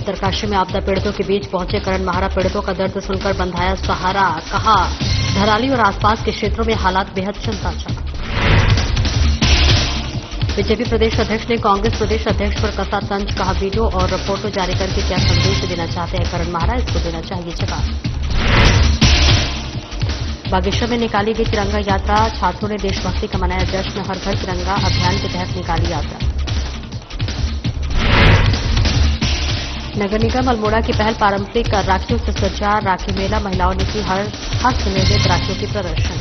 उत्तरकाशी में आपदा पीड़ितों के बीच पहुंचे करण महारा पीड़ितों का दर्द सुनकर बंधाया सहारा। कहा, धराली और आसपास के क्षेत्रों में हालात बेहद चिंताजनक। बीजेपी प्रदेश अध्यक्ष ने कांग्रेस प्रदेश अध्यक्ष पर कसा तंज। कहा, वीडियो और फोटो जारी करके क्या संदेश देना चाहते हैं करण महारा, इसको देना चाहिए जवाब। बागेश्वर में निकाली गई तिरंगा यात्रा। छात्रों ने देशभक्ति का मनाया जश्न। हर घर तिरंगा अभियान के तहत निकाली यात्रा। नगर निगम अल्मोड़ा की पहल पारंपरिक राखियों से सजा राखी मेला। महिलाओं ने की हर हस्तनिर्मित राखियों की प्रदर्शन।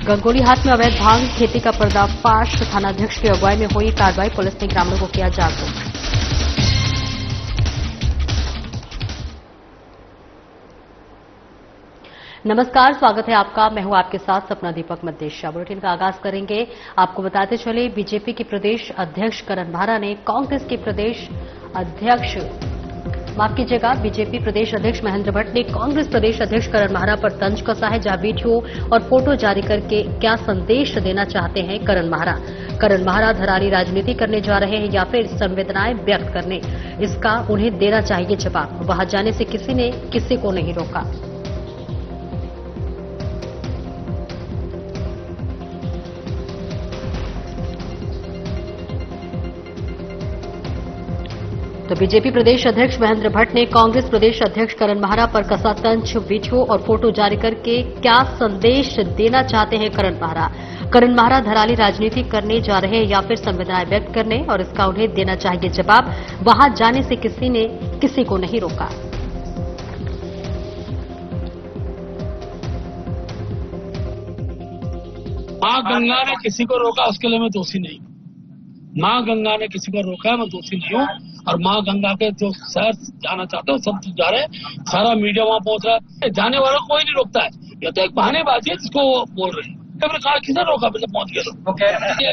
गंगोली हाट में अवैध भांग खेती का पर्दाफाश। थानाध्यक्ष की अगुवाई में हुई कार्रवाई। पुलिस ने ग्रामीणों को किया जागरूक। नमस्कार, स्वागत है आपका। मैं हूं आपके साथ सपना दीपक मद्देशिया। बुलेटिन का आगाज करेंगे। आपको बताते चले, बीजेपी के प्रदेश अध्यक्ष करण महारा ने कांग्रेस के प्रदेश अध्यक्ष बीजेपी प्रदेश अध्यक्ष महेंद्र भट्ट ने कांग्रेस प्रदेश अध्यक्ष करण महारा पर तंज कसा है। जहां वीडियो और फोटो जारी करके क्या संदेश देना चाहते हैं करण महारा। करण महारा धरारी राजनीति करने जा रहे हैं या फिर संवेदनाएं व्यक्त करने, इसका उन्हें देना चाहिए जवाब। वहां जाने से किसी ने किसी को नहीं रोका। तो बीजेपी प्रदेश अध्यक्ष महेंद्र भट्ट ने कांग्रेस प्रदेश अध्यक्ष करण महारा पर कसा तंज। वीडियो और फोटो जारी करके क्या संदेश देना चाहते हैं करण महारा। करण महारा धराली राजनीति करने जा रहे हैं या फिर संवेदनाएं व्यक्त करने, और इसका उन्हें देना चाहिए जवाब। वहां जाने से किसी ने किसी को नहीं रोका। मां गंगा ने किसी को रोका, उसके लिए मैं दोषी नहीं हूँ। मां गंगा ने किसी को रोका है, मैं दोषी नहीं हूँ। और मां गंगा के जो शहर जाना चाहते हैं सब जा रहे हैं। सारा मीडिया वहां पहुंच रहा है। जाने वालों को कोई नहीं रोकता है। ये तो एक बहानेबाजी है जिसको वो बोल रहे हैं। कहा किसने रोका, मतलब पहुंच गए तो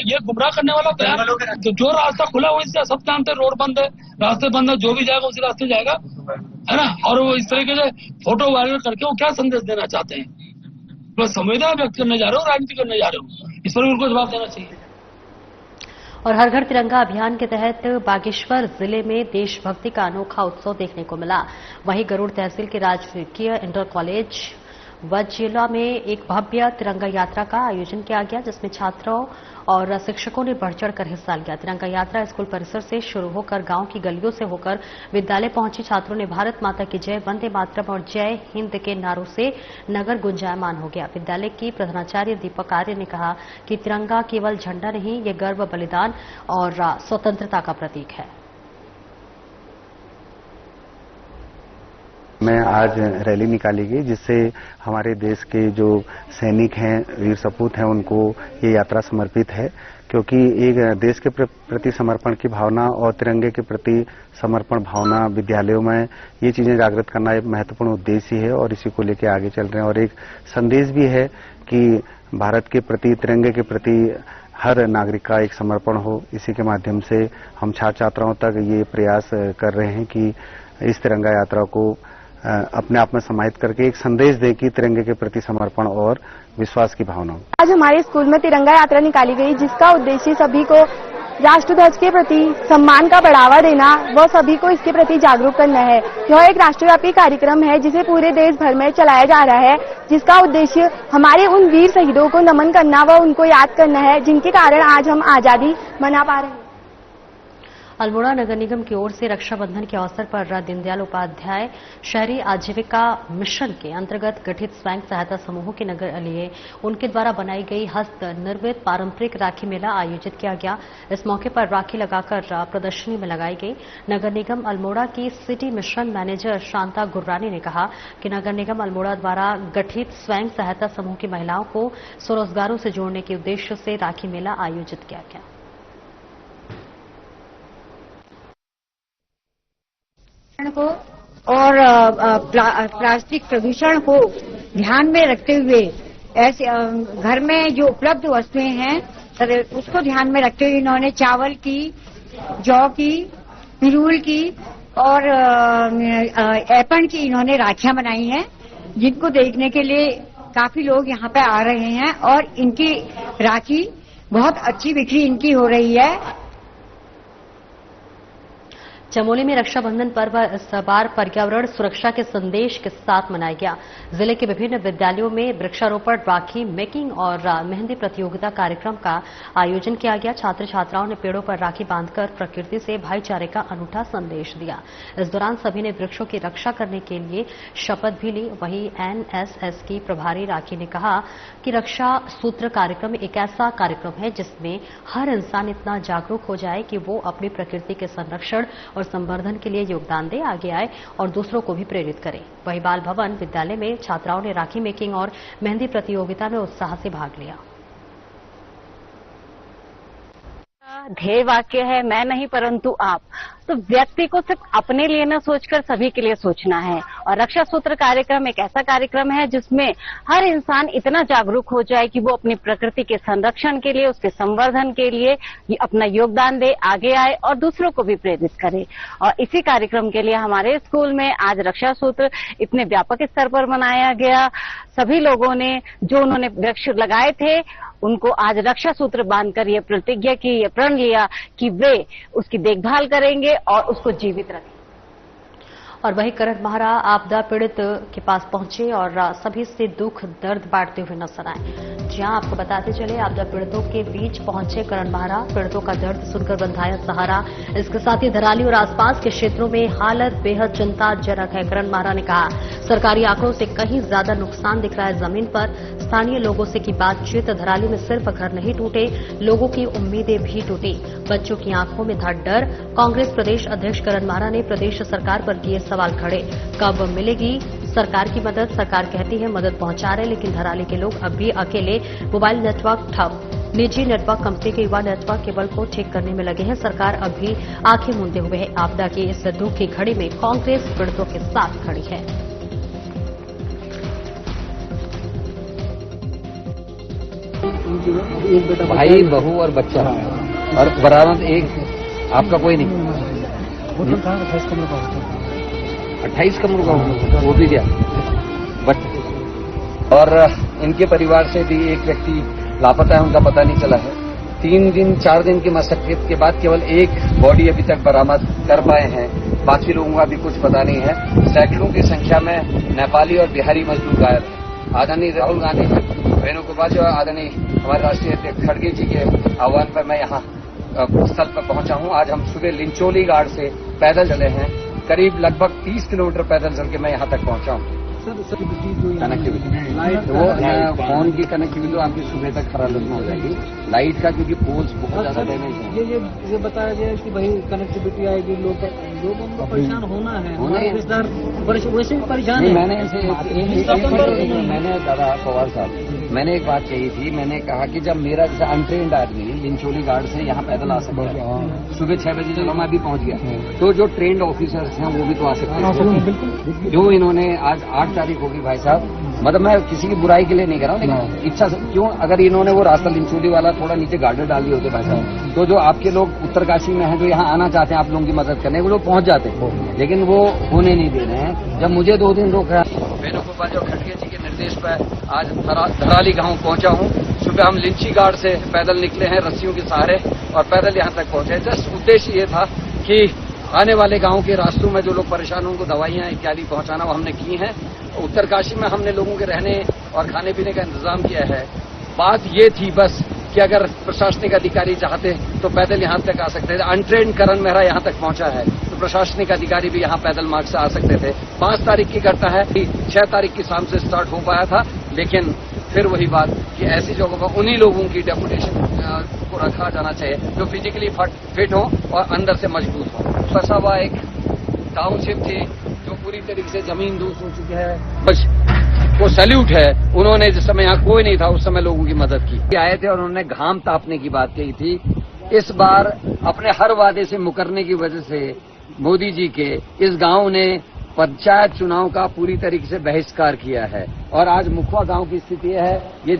ये गुमराह करने वाला है। तो जो रास्ता खुला वो इसका सब जानते, रोड बंद है, रास्ते बंद है, जो भी जाएगा उसी रास्ते जाएगा, है ना। और वो इस तरीके से फोटो वायरल करके वो क्या संदेश देना चाहते हैं। तो संवेदना व्यक्त करने जा रहे हो, राजनीति करने जा रहे हो, इस पर उनको जवाब देना चाहिए। और हर घर तिरंगा अभियान के तहत बागेश्वर जिले में देशभक्ति का अनोखा उत्सव देखने को मिला। वहीं गरुड़ तहसील के राजकीय इंटर कॉलेज वजिला में एक भव्य तिरंगा यात्रा का आयोजन किया गया, जिसमें छात्रों और शिक्षकों ने बढ़ चढ़कर हिस्सा लिया। तिरंगा यात्रा स्कूल परिसर से शुरू होकर गांव की गलियों से होकर विद्यालय पहुंची। छात्रों ने भारत माता की जय, वंदे मातरम और जय हिंद के नारों से नगर गुंजायमान हो गया। विद्यालय की प्रधानाचार्य दीपक आर्य ने कहा कि तिरंगा केवल झंडा नहीं, ये गर्व, बलिदान और स्वतंत्रता का प्रतीक है। में आज रैली निकाली गई, जिससे हमारे देश के जो सैनिक हैं, वीर सपूत हैं, उनको ये यात्रा समर्पित है। क्योंकि एक देश के प्रति समर्पण की भावना और तिरंगे के प्रति समर्पण भावना विद्यालयों में ये चीजें जागृत करना एक महत्वपूर्ण उद्देश्य है और इसी को लेकर आगे चल रहे हैं। और एक संदेश भी है कि भारत के प्रति, तिरंगे के प्रति हर नागरिक का एक समर्पण हो। इसी के माध्यम से हम छात्र छात्राओं तक ये प्रयास कर रहे हैं कि इस तिरंगा यात्रा को अपने आप में समाहित करके एक संदेश दे कि तिरंगे के प्रति समर्पण और विश्वास की भावना। आज हमारे स्कूल में तिरंगा यात्रा निकाली गई, जिसका उद्देश्य सभी को राष्ट्रध्वज के प्रति सम्मान का बढ़ावा देना व सभी को इसके प्रति जागरूक करना है। यह एक राष्ट्रव्यापी कार्यक्रम है जिसे पूरे देश भर में चलाया जा रहा है, जिसका उद्देश्य हमारे उन वीर शहीदों को नमन करना व उनको याद करना है, जिनके कारण आज हम आजादी मना पा रहे हैं। अल्मोड़ा नगर निगम की ओर से रक्षाबंधन के अवसर पर दीनदयाल उपाध्याय शहरी आजीविका मिशन के अंतर्गत गठित स्वयं सहायता समूहों के नगर लिए उनके द्वारा बनाई गई हस्त निर्मित पारंपरिक राखी मेला आयोजित किया गया। इस मौके पर राखी लगाकर प्रदर्शनी में लगाई गई। नगर निगम अल्मोड़ा की सिटी मिशन मैनेजर शांता गुर्रानी ने कहा कि नगर निगम अल्मोड़ा द्वारा गठित स्वयं सहायता समूह की महिलाओं को स्वरोजगारों से जोड़ने के उद्देश्य से राखी मेला आयोजित किया गया। को और प्लास्टिक प्रदूषण को ध्यान में रखते हुए ऐसे घर में जो उपलब्ध वस्तुएं हैं उसको ध्यान में रखते हुए इन्होंने चावल की, जौ की, पिरूल की और ऐपन की इन्होंने राखियां बनाई हैं, जिनको देखने के लिए काफी लोग यहाँ पे आ रहे हैं और इनकी राखी बहुत अच्छी बिक्री इनकी हो रही है। चमोली में रक्षाबंधन पर्व इस बार पर्यावरण सुरक्षा के संदेश के साथ मनाया गया। जिले के विभिन्न विद्यालयों में वृक्षारोपण, राखी मेकिंग और मेहंदी प्रतियोगिता कार्यक्रम का आयोजन किया गया। छात्र छात्राओं ने पेड़ों पर राखी बांधकर प्रकृति से भाईचारे का अनूठा संदेश दिया। इस दौरान सभी ने वृक्षों की रक्षा करने के लिए शपथ भी ली। वहीं एनएसएस की प्रभारी राखी ने कहा कि रक्षा सूत्र कार्यक्रम एक ऐसा कार्यक्रम है जिसमें हर इंसान इतना जागरूक हो जाए कि वो अपनी प्रकृति के संरक्षण और संवर्धन के लिए योगदान दे, आगे आए और दूसरों को भी प्रेरित करे। वहीं बाल भवन विद्यालय में छात्राओं ने राखी मेकिंग और मेहंदी प्रतियोगिता में उत्साह से भाग लिया। ध्येय वाक्य है, मैं नहीं परंतु आप। तो व्यक्ति को सिर्फ अपने लिए न सोचकर सभी के लिए सोचना है। और रक्षा सूत्र कार्यक्रम एक ऐसा कार्यक्रम है जिसमें हर इंसान इतना जागरूक हो जाए कि वो अपनी प्रकृति के संरक्षण के लिए, उसके संवर्धन के लिए अपना योगदान दे, आगे आए और दूसरों को भी प्रेरित करे। और इसी कार्यक्रम के लिए हमारे स्कूल में आज रक्षा सूत्र इतने व्यापक स्तर पर मनाया गया। सभी लोगों ने जो उन्होंने वृक्ष लगाए थे उनको आज रक्षा सूत्र बांधकर ये प्रतिज्ञा की, ये प्रण लिया कि वे उसकी देखभाल करेंगे और उसको जीवित रखेंगे। और वहीं करण महरा आपदा पीड़ित के पास पहुंचे और सभी से दुख दर्द बांटते हुए नजर आए। जहां आपको बताते चले, आपदा पीड़ितों के बीच पहुंचे करण महरा। पीड़ितों का दर्द सुनकर बंधाया सहारा। इसके साथ ही धराली और आसपास के क्षेत्रों में हालत बेहद चिंताजनक है। करण महरा ने कहा, सरकारी आंकड़ों से कहीं ज्यादा नुकसान दिख रहा है जमीन पर। स्थानीय लोगों से की बातचीत, धराली में सिर्फ घर नहीं टूटे, लोगों की उम्मीदें भी टूटी। बच्चों की आंखों में था डर। कांग्रेस प्रदेश अध्यक्ष करण महरा ने प्रदेश सरकार पर किए सवाल खड़े। कब मिलेगी सरकार की मदद? सरकार कहती है मदद पहुंचा रहे, लेकिन धराली के लोग अब भी अकेले। मोबाइल नेटवर्क ठप। निजी नेटवर्क कंपनी के युवा नेटवर्क केबल को ठीक करने में लगे हैं। सरकार अब भी आंखें मूंदे हुए है। आपदा की इस दुख की घड़ी में कांग्रेस पीड़ितों के साथ खड़ी है। भाई, बहू और बच्चा और बरामद एक आपका कोई नहीं। 28 कमरों का वो भी दिया। बट और इनके परिवार से भी एक व्यक्ति लापता है, उनका पता नहीं चला है। 4 दिन की मशक्कत के बाद केवल एक बॉडी अभी तक बरामद कर पाए हैं। बाकी लोगों का भी कुछ पता नहीं है। सैकड़ों की संख्या में नेपाली और बिहारी मजदूर गायब हैं। आदरणीय राहुल गांधी वेणुगोपाल और आदरणीय हमारे राष्ट्रीय अध्यक्ष खड़गे जी के आह्वान पर मैं यहाँ स्थल पर पहुंचा हूँ। आज हम सुबह लिंचोली घाट से पैदल चले हैं। करीब लगभग 30 किलोमीटर पैदल चल के मैं यहाँ तक पहुंचा हूँ। कनेक्टिविटी वो फोन की कनेक्टिविटी तो आपकी सुबह तक खराब हो जाएगी। लाइट का क्योंकि पोल्स बहुत ज्यादा डैमेज है। ये बताया गया कि भाई कनेक्टिविटी आएगी, लोगों को परेशान होना है, वैसे भी परेशान है। मैंने दादा पवार साहब, मैंने एक बात कही थी। मैंने कहा कि जब मेरा जैसा अनट्रेंड आदमी लिंचोली घाट से यहाँ पैदल आ सकता है, सुबह 6 बजे चलो मैं अभी पहुँच गया, तो जो ट्रेंड ऑफिसर्स हैं वो भी तो आ सकते हैं। जो इन्होंने आज 8 तारीख होगी भाई साहब, मतलब मैं किसी की बुराई के लिए नहीं कर रहा हूँ, लेकिन इच्छा से क्यों, अगर इन्होंने वो रास्ता लिंचोली वाला थोड़ा नीचे गार्डर डाल दिए होते भाई साहब, तो जो आपके लोग उत्तरकाशी में हैं जो यहाँ आना चाहते हैं आप लोगों की मदद करने, वो लोग पहुंच जाते हैं, लेकिन वो होने नहीं दे रहे हैं। जब मुझे 2 दिन रोका, वेणुगोपाल और खड़गे जी के निर्देश पर आज धराली गाँव पहुंचा हूँ। सुबह हम लिंची घाट से पैदल निकले हैं रस्सियों के सहारे और पैदल यहाँ तक पहुंचे। जस्ट उद्देश्य ये था कि आने वाले गांव के रास्तों में जो लोग परेशान उनको दवाइयां इत्यादि पहुंचाना वो हमने की हैं। उत्तरकाशी में हमने लोगों के रहने और खाने पीने का इंतजाम किया है। बात ये थी बस कि अगर प्रशासनिक अधिकारी चाहते तो पैदल यहाँ तक आ सकते थे। अनट्रेंड करण मेहरा यहाँ तक पहुंचा है तो प्रशासनिक अधिकारी भी यहाँ पैदल मार्ग से आ सकते थे। 5 तारीख की घटना है, 6 तारीख की शाम से स्टार्ट हो पाया था, लेकिन फिर वही बात कि ऐसी जगहों पर उन्हीं लोगों की डेपुटेशन को रखा जाना चाहिए जो फिजिकली फिट हो और अंदर से मजबूत हो। फंसा हुआ एक टाउनशिप थी जो पूरी तरीके से जमीन दूर हो चुकी है, वो सैल्यूट है। उन्होंने जिस समय यहाँ कोई नहीं था उस समय लोगों की मदद की। आए थे और उन्होंने घाम तापने की बात कही थी। इस बार अपने हर वादे से मुकरने की वजह से मोदी जी के इस गांव ने पंचायत चुनाव का पूरी तरीके से बहिष्कार किया है और आज मुखवा गांव की स्थिति है ये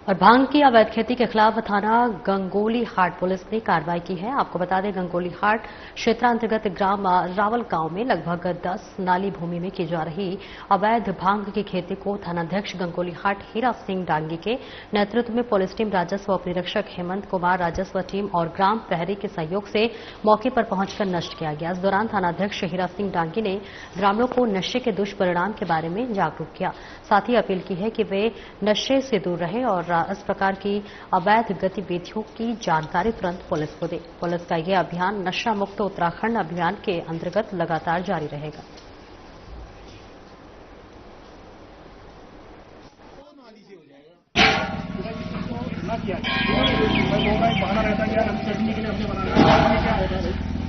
और भांग की अवैध खेती के खिलाफ थाना गंगोली हाट पुलिस ने कार्रवाई की है। आपको बता दें, गंगोली हाट क्षेत्रांतर्गत ग्राम रावल गांव में लगभग 10 नाली भूमि में की जा रही अवैध भांग की खेती को थानाध्यक्ष गंगोली हाट हीरा सिंह डांगी के नेतृत्व में पुलिस टीम, राजस्व उपनिरीक्षक हेमंत कुमार, राजस्व टीम और ग्राम प्रहरी के सहयोग से मौके पर पहुंचकर नष्ट किया गया। इस दौरान थानाध्यक्ष हीरा सिंह डांगी ने ग्रामीणों को नशे के दुष्परिणाम के बारे में जागरूक किया। साथ ही अपील की है कि वे नशे से दूर रहें और इस प्रकार की अवैध गतिविधियों की जानकारी तुरंत पुलिस को दे। पुलिस का यह अभियान नशा मुक्त उत्तराखंड अभियान के अंतर्गत लगातार जारी रहेगा।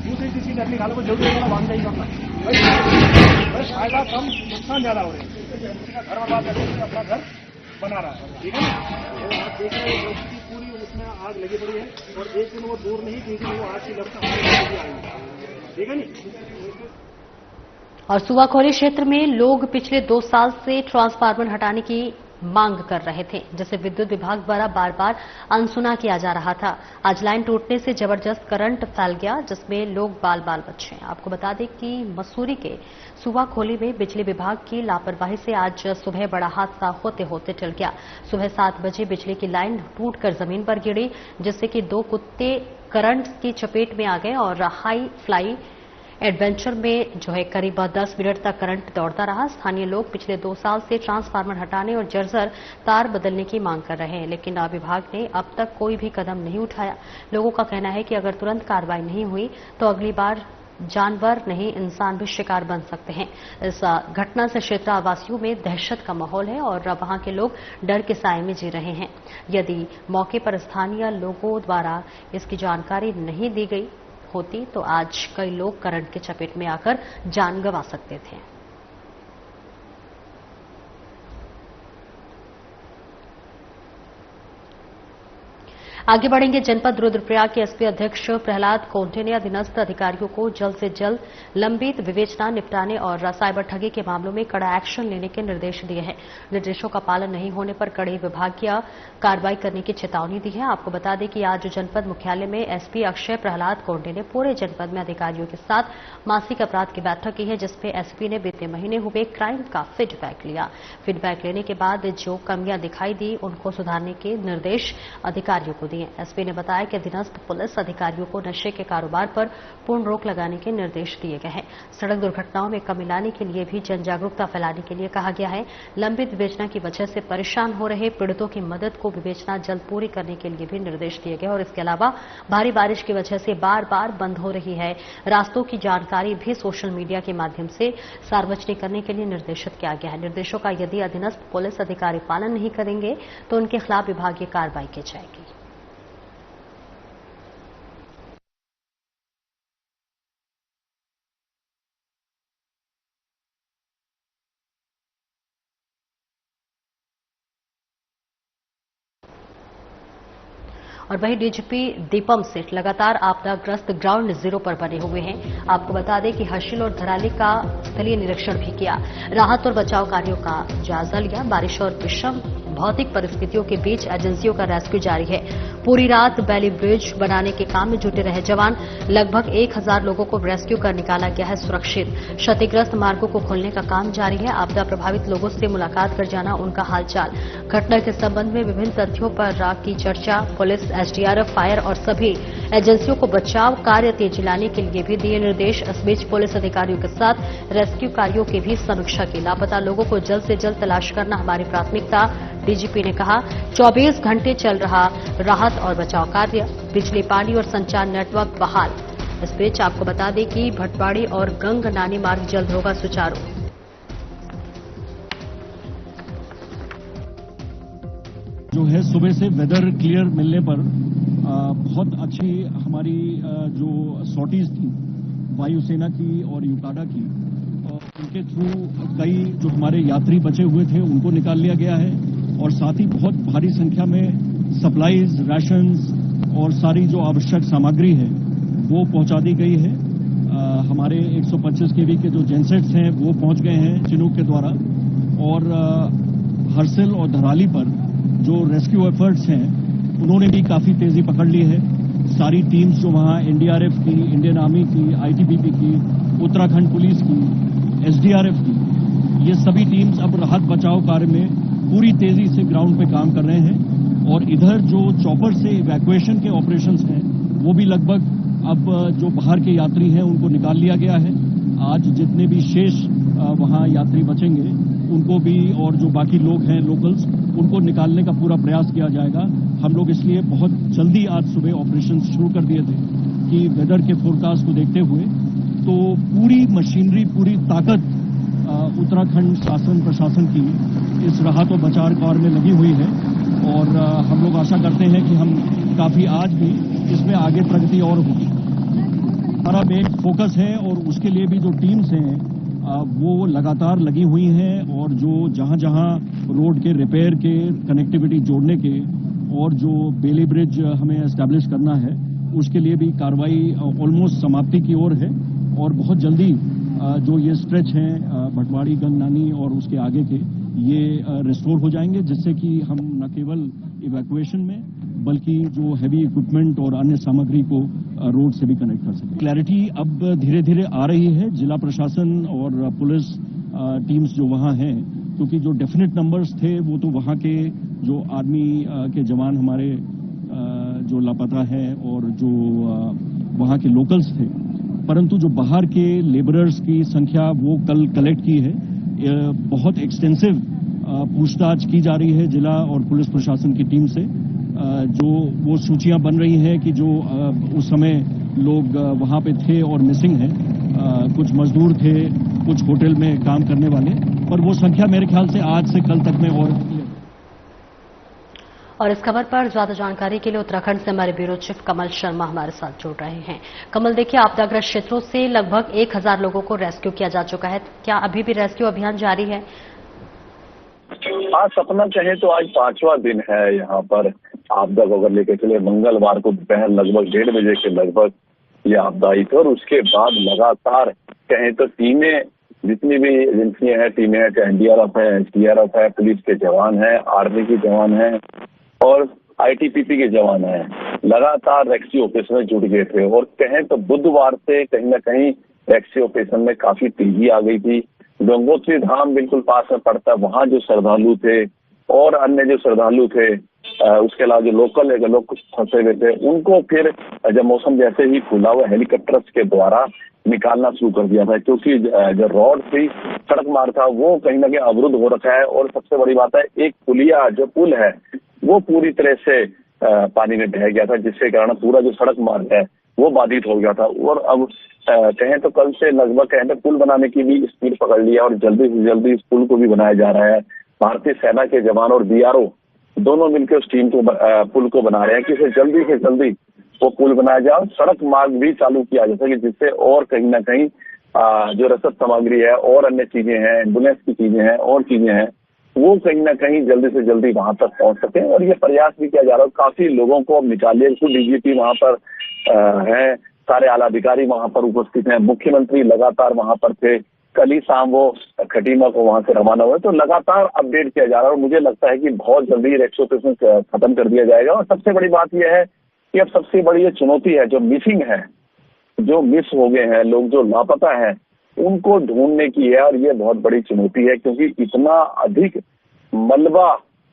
दूसरी किसी लकड़ी खाने को जरूरी होगा बांध नहीं करना, फायदा कम नुकसान ज्यादा हो रहे हैं। घर बर्बाद करके अपना घर बना रहा है, ठीक है ना। और आप देख रहे हैं कि पूरी उसमें आग लगी पड़ी है और एक दिन वो दूर नहीं, क्योंकि वो आग की लपट आएगी, ठीक है नी। और सुवाखोरी क्षेत्र में लोग पिछले 2 साल से ट्रांसफार्मर हटाने की मांग कर रहे थे, जिसे विद्युत विभाग द्वारा बार बार अनसुना किया जा रहा था। आज लाइन टूटने से जबरदस्त करंट फैल गया, जिसमें लोग बाल बाल बचे। आपको बता दें कि मसूरी के सुवाखोली में बिजली विभाग की लापरवाही से आज सुबह बड़ा हादसा होते होते टल गया। सुबह 7 बजे बिजली की लाइन टूटकर जमीन पर गिरी, जिससे कि 2 कुत्ते करंट की चपेट में आ गए और हाई फ्लाई एडवेंचर में करीब 10 मिनट तक करंट दौड़ता रहा। स्थानीय लोग पिछले 2 साल से ट्रांसफार्मर हटाने और जर्जर तार बदलने की मांग कर रहे हैं, लेकिन विभाग ने अब तक कोई भी कदम नहीं उठाया। लोगों का कहना है कि अगर तुरंत कार्रवाई नहीं हुई तो अगली बार जानवर नहीं, इंसान भी शिकार बन सकते हैं। इस घटना से क्षेत्रवासियों में दहशत का माहौल है और वहां के लोग डर के साए में जी रहे हैं। यदि मौके पर स्थानीय लोगों द्वारा इसकी जानकारी नहीं दी गई होती तो आज कई लोग करंट के चपेट में आकर जान गंवा सकते थे। आगे बढ़ेंगे। जनपद रुद्रप्रयाग के एसपी अध्यक्ष प्रहलाद कोंटे ने अधीनस्थ अधिकारियों को जल्द से जल्द लंबित विवेचना निपटाने और साइबर ठगी के मामलों में कड़ा एक्शन लेने के निर्देश दिए हैं। निर्देशों का पालन नहीं होने पर कड़ी विभागीय कार्रवाई करने की चेतावनी दी है। आपको बता दें कि आज जनपद मुख्यालय में एसपी अक्षय प्रहलाद कोंटे ने पूरे जनपद में अधिकारियों के साथ मासिक अपराध की बैठक की है, जिसमें एसपी ने बीते महीने हुए क्राइम का फीडबैक लिया। फीडबैक लेने के बाद जो कमियां दिखाई दी उनको सुधारने के निर्देश अधिकारियों को दिए। एसपी ने बताया कि अधीनस्थ पुलिस अधिकारियों को नशे के कारोबार पर पूर्ण रोक लगाने के निर्देश दिए गए हैं। सड़क दुर्घटनाओं में कमी लाने के लिए भी जन जागरूकता फैलाने के लिए कहा गया है। लंबित विवेचना की वजह से परेशान हो रहे पीड़ितों की मदद को विवेचना जल्द पूरी करने के लिए भी निर्देश दिए गए और इसके अलावा भारी बारिश की वजह से बार बार बंद हो रही है रास्तों की जानकारी भी सोशल मीडिया के माध्यम से सार्वजनिक करने के लिए निर्देशित किया गया है। निर्देशों का यदि अधीनस्थ पुलिस अधिकारी पालन नहीं करेंगे तो उनके खिलाफ विभागीय कार्रवाई की जाएगी। और वहीं डीजीपी दीपम सेठ लगातार आपदाग्रस्त ग्राउंड जीरो पर बने हुए हैं। आपको बता दें कि हर्षिल और धराली का स्थलीय निरीक्षण भी किया, राहत और बचाव कार्यों का जायजा लिया। बारिश और विषम भौतिक परिस्थितियों के बीच एजेंसियों का रेस्क्यू जारी है। पूरी रात बैली ब्रिज बनाने के काम में जुटे रहे जवान, लगभग 1000 लोगों को रेस्क्यू कर निकाला गया है सुरक्षित। क्षतिग्रस्त मार्गों को खोलने का काम जारी है। आपदा प्रभावित लोगों से मुलाकात कर जाना उनका हालचाल। घटना के संबंध में विभिन्न तथ्यों पर की चर्चा। पुलिस, एसडीआरएफ, फायर और सभी एजेंसियों को बचाव कार्य तेजी लाने के लिए भी दिए निर्देश। इस बीच पुलिस अधिकारियों के साथ रेस्क्यू कार्यों की भी समीक्षा की। लापता लोगों को जल्द से जल्द तलाश करना हमारी प्राथमिकता, डीजीपी ने कहा। 24 घंटे चल रहा राहत और बचाव कार्य। बिजली, पानी और संचार नेटवर्क बहाल। इस बीच आपको बता दें कि भटवाड़ी और गंग नानी मार्ग जल्द होगा सुचारू। जो है सुबह से वेदर क्लियर मिलने पर बहुत अच्छी हमारी जो सॉर्टीज थी वायुसेना की और यूकाडा की, और उनके थ्रू कई जो हमारे यात्री बचे हुए थे उनको निकाल लिया गया है और साथ ही बहुत भारी संख्या में सप्लाईज, राशंस और सारी जो आवश्यक सामग्री है वो पहुंचा दी गई है। हमारे 125 केवी के जो जेनसेट्स हैं वो पहुंच गए हैं चिनूक के द्वारा, और हर्सिल और धराली पर जो रेस्क्यू एफर्ट्स हैं उन्होंने भी काफी तेजी पकड़ ली है। सारी टीम्स जो वहां एनडीआरएफ की, इंडियन आर्मी की, आईटीबीपी की, उत्तराखंड पुलिस की, एसडीआरएफ की, ये सभी टीम्स अब राहत बचाव कार्य में पूरी तेजी से ग्राउंड पे काम कर रहे हैं। और इधर जो चॉपर से इवैक्यूएशन के ऑपरेशंस हैं वो भी लगभग अब जो बाहर के यात्री हैं उनको निकाल लिया गया है। आज जितने भी शेष वहां यात्री बचेंगे उनको भी, और जो बाकी लोग हैं लोकल्स, उनको निकालने का पूरा प्रयास किया जाएगा। हम लोग इसलिए बहुत जल्दी आज सुबह ऑपरेशन शुरू कर दिए थे कि वेदर के फोरकास्ट को देखते हुए तो पूरी मशीनरी, पूरी ताकत उत्तराखंड शासन प्रशासन की इस राहत और बचाव कार्य में लगी हुई है। और हम लोग आशा करते हैं कि हम काफी आज भी इसमें आगे प्रगति और होगी। हमारा मेन फोकस है और उसके लिए भी जो टीम्स हैं वो लगातार लगी हुई हैं। और जो जहां जहां रोड के रिपेयर के, कनेक्टिविटी जोड़ने के और जो बेली ब्रिज हमें एस्टैब्लिश करना है उसके लिए भी कार्रवाई ऑलमोस्ट समाप्ति की ओर है। और बहुत जल्दी जो ये स्ट्रेच हैं भटवाड़ी, गंगनानी और उसके आगे के, ये रिस्टोर हो जाएंगे, जिससे कि हम न केवल इवैक्यूएशन में बल्कि जो हैवी इक्विपमेंट और अन्य सामग्री को रोड से भी कनेक्ट कर सकें। क्लैरिटी अब धीरे धीरे आ रही है। जिला प्रशासन और पुलिस टीम्स जो वहां हैं, क्योंकि जो डेफिनेट नंबर्स थे वो तो वहां के जो आर्मी के जवान हमारे जो लापता हैं और जो वहां के लोकल्स थे, परंतु जो बाहर के लेबरर्स की संख्या वो कल कलेक्ट की है। बहुत एक्सटेंसिव पूछताछ की जा रही है जिला और पुलिस प्रशासन की टीम से। जो वो सूचियां बन रही हैं कि जो उस समय लोग वहां पे थे और मिसिंग हैं, कुछ मजदूर थे, कुछ होटल में काम करने वाले, पर वो संख्या मेरे ख्याल से आज से कल तक में और इस खबर पर ज्यादा जानकारी के लिए उत्तराखंड से हमारे ब्यूरो चीफ कमल शर्मा हमारे साथ जुड़ रहे हैं। कमल, देखिए, आपदाग्रस्त क्षेत्रों से लगभग 1000 लोगों को रेस्क्यू किया जा चुका है। क्या अभी भी रेस्क्यू अभियान जारी है? आज सपना कहें तो आज 5वां दिन है यहाँ पर आपदा को अगर लेकर चले। मंगलवार को दोपहर लगभग 1:30 बजे के लगभग ये आपदा आई थी और उसके बाद लगातार कहें तो टीमें, जितनी भी एजेंसियां हैं, टीमें हैं, चाहे एनडीआरएफ है, एसडीआरएफ है, पुलिस के जवान हैं, आर्मी के जवान हैं और आईटीबीपी के जवान हैं, लगातार रेस्क्यू ऑपरेशन में जुट गए थे। और कहें तो बुधवार से कहीं ना कहीं रेस्क्यू ऑपरेशन में काफी तेजी आ गई थी। गंगोत्री धाम बिल्कुल पास में पड़ता है, वहां जो श्रद्धालु थे और अन्य जो श्रद्धालु थे, उसके अलावा जो लोकल है, लोग कुछ फंसे हुए थे, उनको फिर जब मौसम जैसे ही खुला हुआ हेलीकॉप्टर्स के द्वारा निकालना शुरू कर दिया था, क्योंकि जो रोड थी, सड़क मार्ग था, वो कहीं ना कहीं अवरुद्ध हो रखा है। और सबसे बड़ी बात है, एक पुलिया जो पुल है वो पूरी तरह से पानी में बह गया था, जिसके कारण पूरा जो सड़क मार्ग है वो बाधित हो गया था। और अब कहें तो कल से लगभग कहें तो पुल बनाने की भी स्पीड पकड़ लिया और जल्दी से जल्दी इस पुल को भी बनाया जा रहा है। भारतीय सेना के जवान और बीआरओ दोनों मिलकर उस टीम को पुल को बना रहे हैं कि इसे जल्दी से जल्दी वो पुल बनाया जाए और सड़क मार्ग भी चालू किया जा सके, जिससे और कहीं ना कहीं जो रसद सामग्री है और अन्य चीजें हैं, एम्बुलेंस की चीजें हैं और चीजें हैं, वो कहीं ना कहीं जल्दी से जल्दी वहां तक पहुंच सके। और ये प्रयास भी किया जा रहा है। काफी लोगों को अब निकाल लिया। खुद डीजीपी वहां पर हैं, सारे आला अधिकारी वहां पर उपस्थित हैं, मुख्यमंत्री लगातार वहां पर थे। कल ही शाम वो खटीमा को वहां से रवाना हुए। तो लगातार अपडेट किया जा रहा है और मुझे लगता है कि बहुत जल्दी रेस्क्यू ऑपरेशन खत्म कर दिया जाएगा। और सबसे बड़ी बात यह है कि अब सबसे बड़ी ये चुनौती है, जो मिसिंग है, जो मिस हो गए हैं लोग, जो लापता हैं, उनको ढूंढने की है। और ये बहुत बड़ी चुनौती है, क्योंकि इतना अधिक मलबा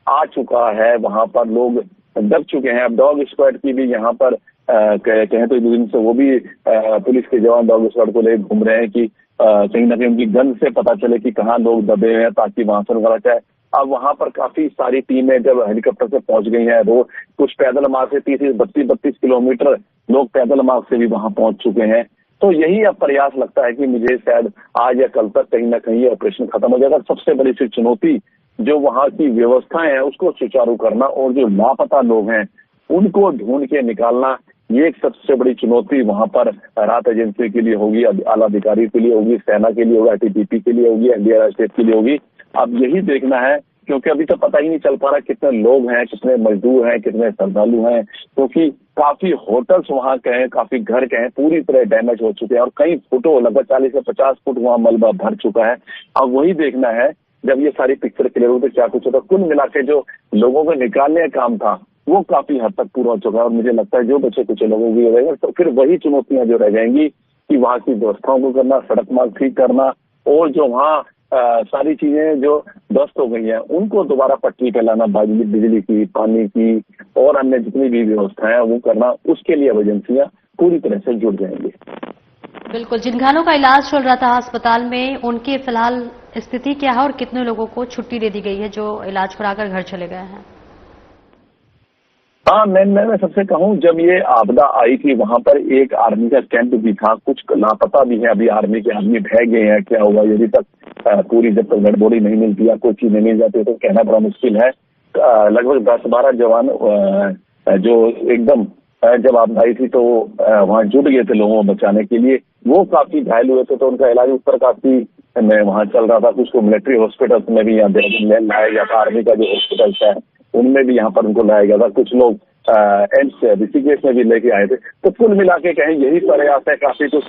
आ चुका है, वहां पर लोग दब चुके हैं। अब डॉग स्क्वाड की भी यहाँ पर कहें तो दिन से वो भी पुलिस के जवान डॉग स्क्वाड को ले घूम रहे हैं कि कहीं ना कहीं उनकी गन से पता चले कि कहाँ लोग दबे हुए हैं, ताकि वहां से उनका जाए। अब वहां पर काफी सारी टीमें जब हेलीकॉप्टर से पहुंच गई हैं, रोड कुछ पैदल मार्ग से 32 किलोमीटर लोग पैदल मार्ग से भी वहां पहुंच चुके हैं। तो यही अब प्रयास लगता है कि मुझे शायद आज या कल तक कहीं ना कहीं ये ऑपरेशन खत्म हो जाएगा। सबसे बड़ी सी चुनौती जो वहां की व्यवस्थाएं हैं उसको सुचारू करना और जो लापता लोग हैं उनको ढूंढ के निकालना, ये एक सबसे बड़ी चुनौती वहां पर राहत एजेंसी के लिए होगी, आला अधिकारी के लिए होगी, सेना के लिए होगी, आईटीबीपी के लिए होगी, एनडीआरएफ के लिए होगी। अब यही देखना है, क्योंकि अभी तो पता ही नहीं चल पा रहा कितने लोग हैं, कितने मजदूर हैं, कितने श्रद्धालु हैं, क्योंकि काफी होटल्स वहां के हैं, काफी घर के हैं, पूरी तरह डैमेज हो चुके हैं और कई फुटों लगभग 40 से 50 फुट वहां मलबा भर चुका है। अब वही देखना है जब ये सारी पिक्चर क्लियर हुई तो क्या कुछ होता। कुल मिला के जो लोगों को निकालने का काम था वो काफी हद तक पूरा हो चुका है और मुझे लगता है जो बचे कुछ लोगों की रहेगा तो फिर वही चुनौतियां जो रह जाएंगी कि वहाँ की व्यवस्थाओं को करना, सड़क मार्ग ठीक करना और जो वहाँ सारी चीजें जो ध्वस्त हो गई हैं उनको दोबारा पटरी पे लाना, बिजली की, पानी की और अन्य जितनी भी व्यवस्थाएं वो करना, उसके लिए एजेंसियां पूरी तरह से जुट जाएंगी। बिल्कुल। जिन घायलों का इलाज चल रहा था अस्पताल में, उनकी फिलहाल स्थिति क्या है और कितने लोगों को छुट्टी दे दी गई है जो इलाज कराकर घर चले गए हैं? हाँ, मैं सबसे कहूँ, जब ये आपदा आई थी वहां पर एक आर्मी का कैंप भी था, कुछ लापता भी है, अभी आर्मी के आदमी ढह गए हैं, क्या हुआ यदि तक पूरी जब तक डेड बॉडी नहीं मिलती या कोई चीज नहीं मिल जाती तो कहना बड़ा मुश्किल है। लगभग 10-12 जवान जो एकदम जब आपदा आई थी तो वहाँ जुट गए थे लोगों को बचाने के लिए, वो काफी घायल हुए थे तो उनका इलाज उत्तरकाशी में वहाँ चल रहा था। कुछ को मिलिट्री हॉस्पिटल में भी यहाँ देहरादून लाया गया था, आर्मी का जो हॉस्पिटल है उनमें भी यहाँ पर उनको लाया गया था, कुछ लोग एम्स ऋषिकेश में भी लेके आए थे। तो कुल मिला के कहें यही प्रयास है, काफी कुछ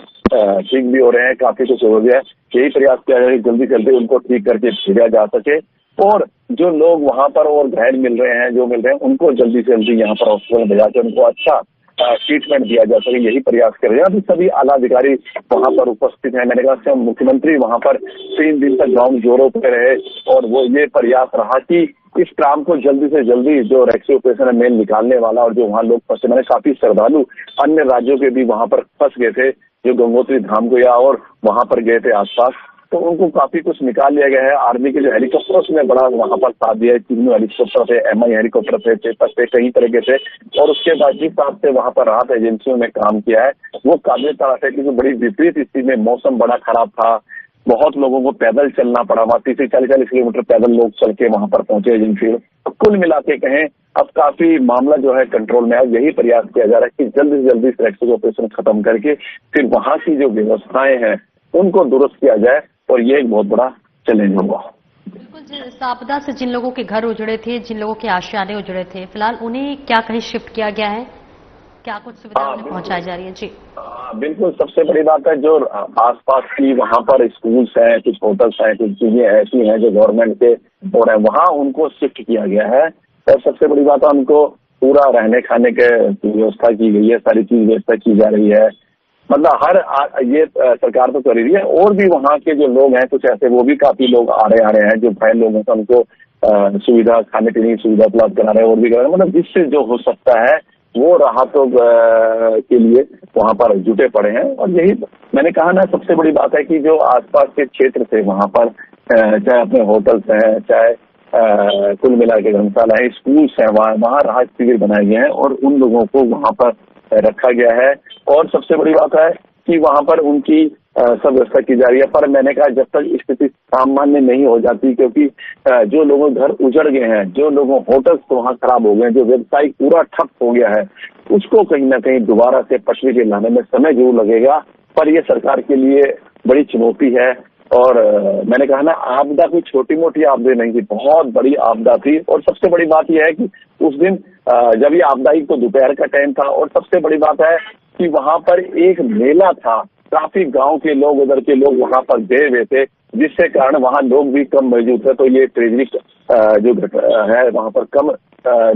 ठीक भी हो रहे हैं, काफी कुछ हो गया है, यही प्रयास किया जाए जल्दी जल्दी उनको ठीक करके भेजा जा सके और जो लोग वहाँ पर और घायल मिल रहे हैं, जो मिल रहे हैं, उनको जल्दी से जल्दी यहाँ पर हॉस्पिटल में भेजा के उनको अच्छा ट्रीटमेंट दिया जा सके, यही प्रयास कर रहे हैं। अभी सभी आला अधिकारी वहाँ पर उपस्थित हैं। मैंने कहा मुख्यमंत्री वहाँ पर 3 दिन तक ग्राउंड जोरों पे रहे और वो ये प्रयास रहा कि इस काम को जल्दी से जल्दी जो रेस्क्यू ऑपरेशन है मेल निकालने वाला और जो वहाँ लोग फंसे, मैंने काफी श्रद्धालु अन्य राज्यों के भी वहाँ पर फंस गए थे जो गंगोत्री धाम को या और वहाँ पर गए थे आसपास, तो उनको काफी कुछ निकाल लिया गया है। आर्मी के जो हेलीकॉप्टर्स में बड़ा वहाँ पर साथ दिया है, चिन्नू हेलीकॉप्टर थे, MI हेलीकॉप्टर थे, चेतक थे, कई तरह के थे और उसके बाद जिस हिसाब से वहाँ पर राहत एजेंसियों ने काम किया है वो काबिल तारीफ है क्योंकि बड़ी विपरीत स्थिति में मौसम बड़ा खराब था, बहुत लोगों को पैदल चलना पड़ा, वहाँ 30-40 किलोमीटर पैदल लोग चल के वहाँ पर पहुंचे एजेंसी। तो कुल मिला के कहें अब काफी मामला जो है कंट्रोल में है। यही प्रयास किया जा रहा है कि जल्दी से जल्दी रेस्क्यू ऑपरेशन खत्म करके फिर वहाँ की जो व्यवस्थाएं हैं उनको दुरुस्त किया जाए और ये एक बहुत बड़ा चैलेंज होगा। बिल्कुल। इस आपदा से जिन लोगों के घर उजड़े थे, जिन लोगों के आशियाने उजड़े थे, फिलहाल उन्हें क्या कहीं शिफ्ट किया गया है, क्या कुछ सुविधा उन्हें पहुंचाई जा रही है? जी बिल्कुल। सबसे बड़ी बात है जो आसपास की वहाँ पर स्कूल्स हैं, कुछ होटल्स हैं, कुछ चीजें ऐसी हैं जो गवर्नमेंट के हो रहे हैं, वहाँ उनको शिफ्ट किया गया है और सबसे बड़ी बात है उनको पूरा रहने खाने के व्यवस्था की गई है, सारी चीज व्यवस्था की जा रही है। मतलब हर ये सरकार तो कर रही है और भी वहाँ के जो लोग हैं कुछ ऐसे वो भी काफी लोग आ रहे हैं जो घायल लोग हैं तो उनको सुविधा, खाने पीने की सुविधा उपलब्ध करा रहे हैं और भी करा रहे हैं। मतलब जिससे जो हो सकता है वो राहतों के लिए वहाँ पर जुटे पड़े हैं और यही मैंने कहा ना, सबसे बड़ी बात है कि जो आसपास के क्षेत्र थे वहाँ पर चाहे अपने होटल्स हैं, चाहे कुल मिला के धर्मशाला है, स्कूल्स हैं, वहाँ राहत शिविर बनाए गए हैं और उन लोगों को वहाँ पर रखा गया है और सबसे बड़ी बात है कि वहाँ पर उनकी सब व्यवस्था की जा रही है। पर मैंने कहा जब तक स्थिति सामान्य नहीं हो जाती, क्योंकि जो लोगों घर उजड़ गए हैं, जो लोगों होटल्स तो वहाँ खराब हो गए, जो व्यवसाय पूरा ठप हो गया है, उसको कहीं ना कहीं दोबारा से पटरी पे लाने में समय जरूर लगेगा। पर यह सरकार के लिए बड़ी चुनौती है और मैंने कहा ना, आपदा कोई छोटी मोटी आपदा नहीं थी, बहुत बड़ी आपदा थी। और सबसे बड़ी बात यह है कि उस दिन जब ये आपदा आई तो दोपहर का टाइम था और सबसे बड़ी बात है कि वहाँ पर एक मेला था, काफी गांव के लोग, उधर के लोग वहाँ पर गए हुए थे, जिससे कारण वहाँ लोग भी कम मौजूद थे। तो ये ट्रेजिक जो है वहाँ पर कम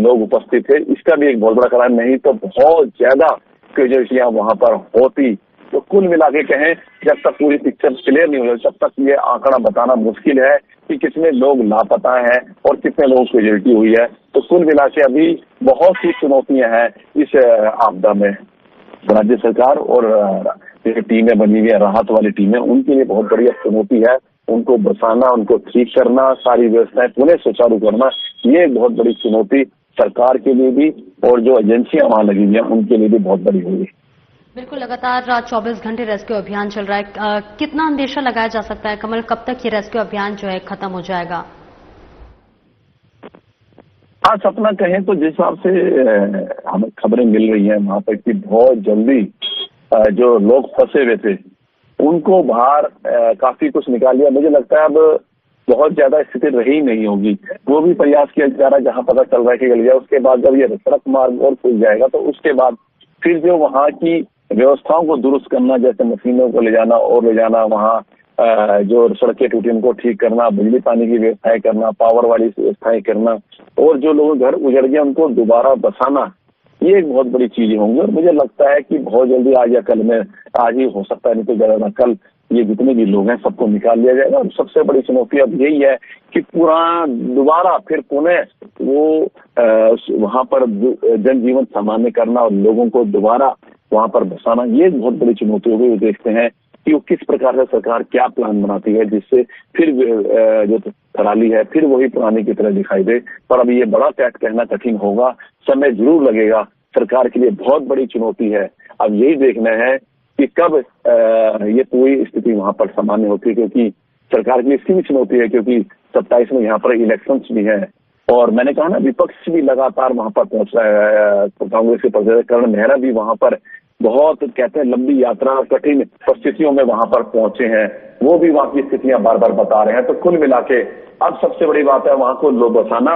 लोग उपस्थित थे, इसका भी एक बहुत बड़ा कारण, नहीं तो बहुत ज्यादा कैजुअल्टियां वहाँ पर होती। तो कुल मिला के कहें जब तक पूरी पिक्चर क्लियर नहीं हो तब तक ये आंकड़ा बताना मुश्किल है कि कितने लोग लापता हैं और कितने लोगों की कैजुअल्टी हुई है। तो कुल मिला के अभी बहुत सी चुनौतियां हैं इस आपदा में। राज्य सरकार और जो टीमें बनी हुई है, राहत वाली टीमें, उनके लिए बहुत बड़ी चुनौती है। उनको बचाना, उनको ठीक करना, सारी व्यवस्थाएं पुनः सुचारू करना, ये बहुत बड़ी चुनौती सरकार के लिए भी और जो एजेंसियां वहां लगी हुई हैं उनके लिए भी बहुत बड़ी होगी। बिल्कुल। लगातार 24 घंटे रेस्क्यू अभियान चल रहा है, कितना अंदेशा लगाया जा सकता है कमल, कब तक ये रेस्क्यू अभियान जो है खत्म हो जाएगा? हाँ, सपना कहें तो जिस हिसाब से हमें खबरें मिल रही हैं वहां पर कि बहुत जल्दी जो लोग फंसे हुए थे उनको बाहर काफी कुछ निकाल लिया। मुझे लगता है अब बहुत ज्यादा स्थिति रही नहीं होगी, वो भी प्रयास किया जा रहा है जहां पता चल रहा है कि गल गया। उसके बाद जब ये सड़क मार्ग और खुल जाएगा तो उसके बाद फिर जो वहाँ की व्यवस्थाओं को दुरुस्त करना, जैसे मशीनों को ले जाना और ले जाना, वहाँ जो सड़कें टूटी उनको ठीक करना, बिजली पानी की व्यवस्थाएं करना, पावर वाली व्यवस्थाएं करना, और जो लोगों के घर उजड़ गए उनको दोबारा बसाना, ये एक बहुत बड़ी चीजें होंगी। और मुझे लगता है कि बहुत जल्दी आज या कल में, आज ही हो सकता है, नहीं तो ज्यादा कल, ये जितने भी लोग हैं सबको निकाल लिया जाएगा। और सबसे बड़ी चुनौती अब यही है कि पूरा दोबारा फिर पुनः वो वहां पर जनजीवन सामान्य करना और लोगों को दोबारा वहां पर बसाना, ये बहुत बड़ी चुनौती होगी। देखते हैं कि वो किस प्रकार से सरकार क्या प्लान बनाती है जिससे फिर जो पराली है फिर वही पुरानी की तरह दिखाई दे। पर अब ये बड़ा फैक्ट कहना कठिन होगा, समय जरूर लगेगा, सरकार के लिए बहुत बड़ी चुनौती है। अब यही देखना है कि कब ये पूरी स्थिति वहां पर सामान्य होती है, क्योंकि सरकार के लिए इसकी भी चुनौती है, क्योंकि 27 में यहाँ पर इलेक्शंस भी हैं। और मैंने कहा ना, विपक्ष भी लगातार वहां पर पहुंच रहा है, कांग्रेस के प्रदेश करण मेहरा भी वहां पर बहुत, कहते हैं, लंबी यात्रा, कठिन परिस्थितियों में वहां पर पहुंचे हैं, वो भी वहां की स्थितियां बार बार बता रहे हैं। तो कुल मिला के अब सबसे बड़ी बात है वहां को लोग बसाना,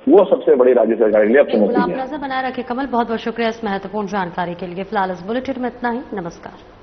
वो सबसे बड़ी राज्य सरकार के लिए अब चुनौती है। आप नजर बनाए रखे कमल, बहुत बहुत शुक्रिया इस महत्वपूर्ण जानकारी के लिए। फिलहाल इस बुलेटिन में इतना ही, नमस्कार।